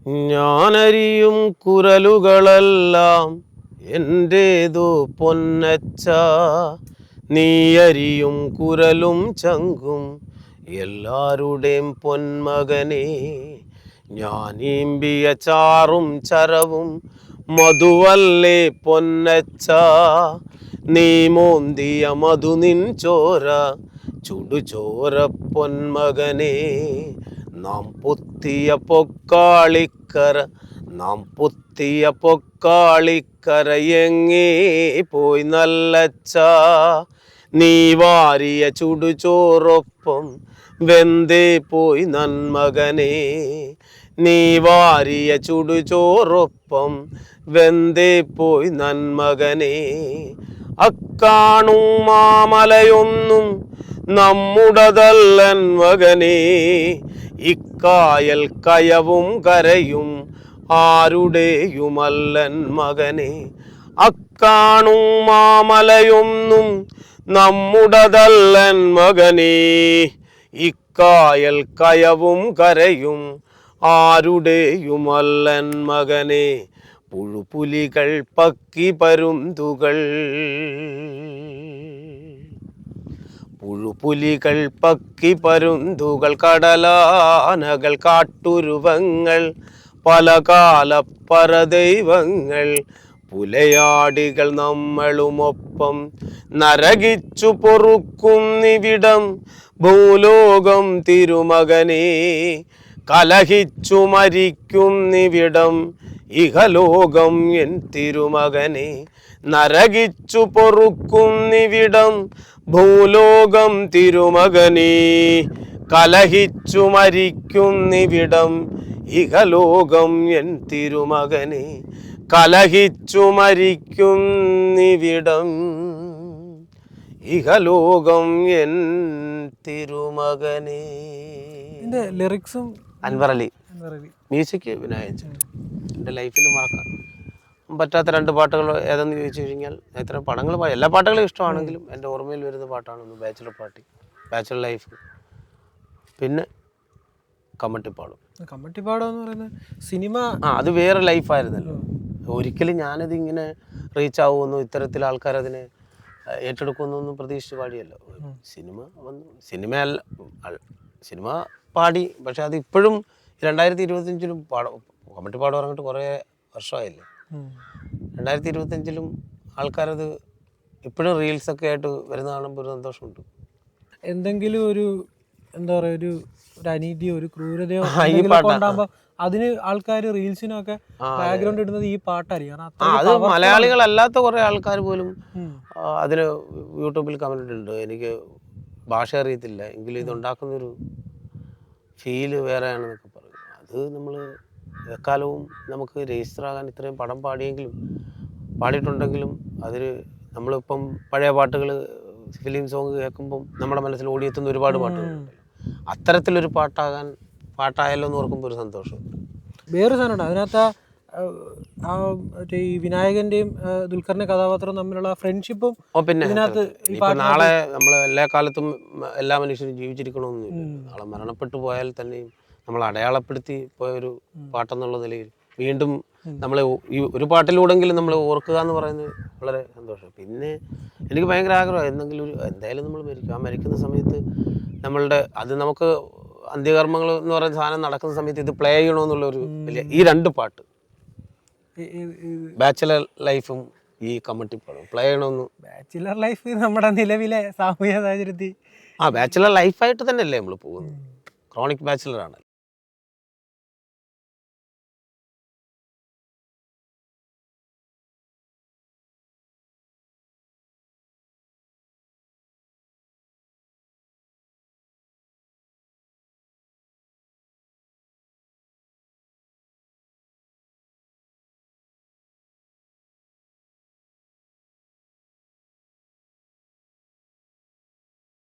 ഞാനരിയും കുരലുകളെല്ലാം എൻ്റേതു പൊന്നച്ച, നീയരിയും കുരലും ചങ്കും എല്ലാരുടെയും പൊന്മകനെ. ഞാനീമ്പിയ ചാറും ചരവും മധുവല്ലേ പൊന്നച്ച, നീ മോന്തിയ മധു നിൻ ചോര ചുടുചോര പൊന്മകനെ. നാം പൊത്തിയ പൊക്കാളിക്കര, നാം പൊത്തിയ പൊക്കാളിക്കര എങ്ങേ പോയി നല്ലച്ച, നീ വാരിയ ചുടുചോറൊപ്പം വെന്തേ പോയി നന്മകനെ. നീ വാരിയ ചുടുചോറൊപ്പം വെന്തേ പോയി നന്മകനെ. അക്കാണും മാമലയൊന്നും നമ്മുടതല്ലൻ മകനെ, ഇക്കായൽ കയവും കരയും ആരുടെയുമല്ലൻ മകനെ. അക്കാണും മാമലയൊന്നും നമ്മുടതല്ലൻ മകനെ, ഇക്കായൽ കയവും കരയും ആരുടെയുമല്ലൻ മകനെ. പുഴുപുലികൾ പക്കി പരുന്തുകൾ, പുഴുപുലികൾ പക്കി പരുന്തുകൾ കടലാനകൾ കാട്ടുരുവങ്ങൾ പല കാല പരദൈവങ്ങൾ പുലയാടികൾ നമ്മളുമൊപ്പം നരകിച്ചു പൊറുക്കുന്നിവിടം ഭൂലോകം തിരുമകനെ. കലഹിച്ചു മരിക്കുന്നിവിടം ഇഹലോകം എൻ തിരുമകനെ. നരകിച്ചു പൊറുക്കുന്നിവിടം ഭൂലോകം തിരുമകനെ. കലഹിച്ചു മരിക്കുന്നിവിടം ഇഹലോകം എൻ തിരുമകനെ. കലഹിച്ചു മരിക്കുന്നിവിടം ഇഹലോകം എൻ തിരുമകനെ. ലിറിക്സും അൻവർ അലി, മ്യൂസിക് വിനായകൻ. എൻ്റെ ലൈഫിൽ മറക്കാൻ പറ്റാത്ത രണ്ട് പാട്ടുകൾ ഏതെന്ന് ചോദിച്ചു കഴിഞ്ഞാൽ എത്ര പടങ്ങൾ എല്ലാ പാട്ടുകളും ഇഷ്ടമാണെങ്കിലും എൻ്റെ ഓർമ്മയിൽ വരുന്ന പാട്ടാണ് ഒന്ന് ബാച്ചിലർ പാർട്ടി, ബാച്ചിലർ ലൈഫ്, പിന്നെ കമ്മട്ടിപ്പാടും. കമ്മട്ടിപ്പാടം എന്ന് പറയുന്നത് സിനിമ അത് വേറെ ലൈഫായിരുന്നല്ലോ. ഒരിക്കലും ഞാനത് ഇങ്ങനെ റീച്ച് ആവുമെന്നോ ഇത്തരത്തിൽ ആൾക്കാരതിനെ ഏറ്റെടുക്കുമെന്നൊന്നും പ്രതീക്ഷിച്ച് പാടിയല്ലോ. സിനിമ വന്നു, സിനിമ പാടി. പക്ഷെ അത് ഇപ്പോഴും 2025 കമ്മട്ടിപ്പാട് പറഞ്ഞിട്ട് കുറേ വർഷമായില്ലേ. 2025 ആൾക്കാരത് ഇപ്പോഴും റീൽസൊക്കെ ആയിട്ട് വരുന്ന കാണുമ്പോൾ ഒരു സന്തോഷമുണ്ട്. എന്തെങ്കിലും ഒരു എന്താ പറയുക, ഒരു അനീതിയോ ഒരു ക്രൂരതയോ ഉണ്ടാകുമ്പോൾ അതിന് ആൾക്കാർ റീൽസിനൊക്കെ ബാക്ക്ഗ്രൗണ്ട് ഇടുന്നത് ഈ പാട്ടായിരിക്കും. അത് മലയാളികളല്ലാത്ത കുറേ ആൾക്കാർ പോലും അതിന് യൂട്യൂബിൽ കമന്റ് ഉണ്ട്. എനിക്ക് ഭാഷ അറിയത്തില്ല എങ്കിലും ഇതുണ്ടാക്കുന്നൊരു ഫീല് വേറെയാണെന്നൊക്കെ പറയും. അത് നമ്മൾ എക്കാലവും നമുക്ക് രജിസ്റ്റർ ആകാൻ ഇത്രയും പടം പാടിയിട്ടുണ്ടെങ്കിലും അതിൽ നമ്മളിപ്പം പഴയ പാട്ടുകൾ ഫിലിം സോങ് കേൾക്കുമ്പം നമ്മുടെ മനസ്സിൽ ഓടിയെത്തുന്ന ഒരുപാട് പാട്ടുകളുണ്ടല്ലോ. അത്തരത്തിലൊരു പാട്ടായല്ലോ എന്ന് ഓർക്കുമ്പോൾ ഒരു സന്തോഷം. വേറൊരു സാധനമുണ്ട് അതിനകത്ത്, ഈ വിനായകന്റെയും ദുൽഖറിന്റെ കഥാപാത്രം തമ്മിലുള്ള ഫ്രണ്ട്ഷിപ്പും. പിന്നെ നാളെ നമ്മൾ എല്ലാ കാലത്തും എല്ലാ മനുഷ്യരും ജീവിച്ചിരിക്കണമെന്നില്ല. നാളെ മരണപ്പെട്ടു പോയാൽ തന്നെയും നമ്മൾ അടയാളപ്പെടുത്തി പോയൊരു പാട്ടെന്നുള്ള നിലയിൽ വീണ്ടും നമ്മളെ ഈ ഒരു പാട്ടിലൂടെങ്കിലും നമ്മൾ ഓർക്കുക എന്ന് പറയുന്നത് വളരെ സന്തോഷം. പിന്നെ എനിക്ക് ഭയങ്കര ആഗ്രഹം എന്തായാലും നമ്മൾ മരിക്കും. ആ മരിക്കുന്ന സമയത്ത് അത് നമുക്ക് അന്ത്യകർമ്മങ്ങൾ എന്ന് പറയുന്ന സാധനം നടക്കുന്ന സമയത്ത് ഇത് പ്ലേ ചെയ്യണമെന്നുള്ളൊരു വലിയ ഈ രണ്ട് പാട്ട്, ബാച്ചിലർ ലൈഫും ഈ കമ്മട്ടിപ്പാടും പ്ലേ ചെയ്യണമെന്ന്. ബാച്ചിലർ ലൈഫ് നമ്മുടെ നിലവിലെ സാമൂഹ്യ സാഹചര്യത്തിൽ ബാച്ചിലർ ലൈഫായിട്ട് തന്നെയല്ലേ നമ്മൾ പോകുന്നത്. ക്രോണിക് ബാച്ചിലറാണ്.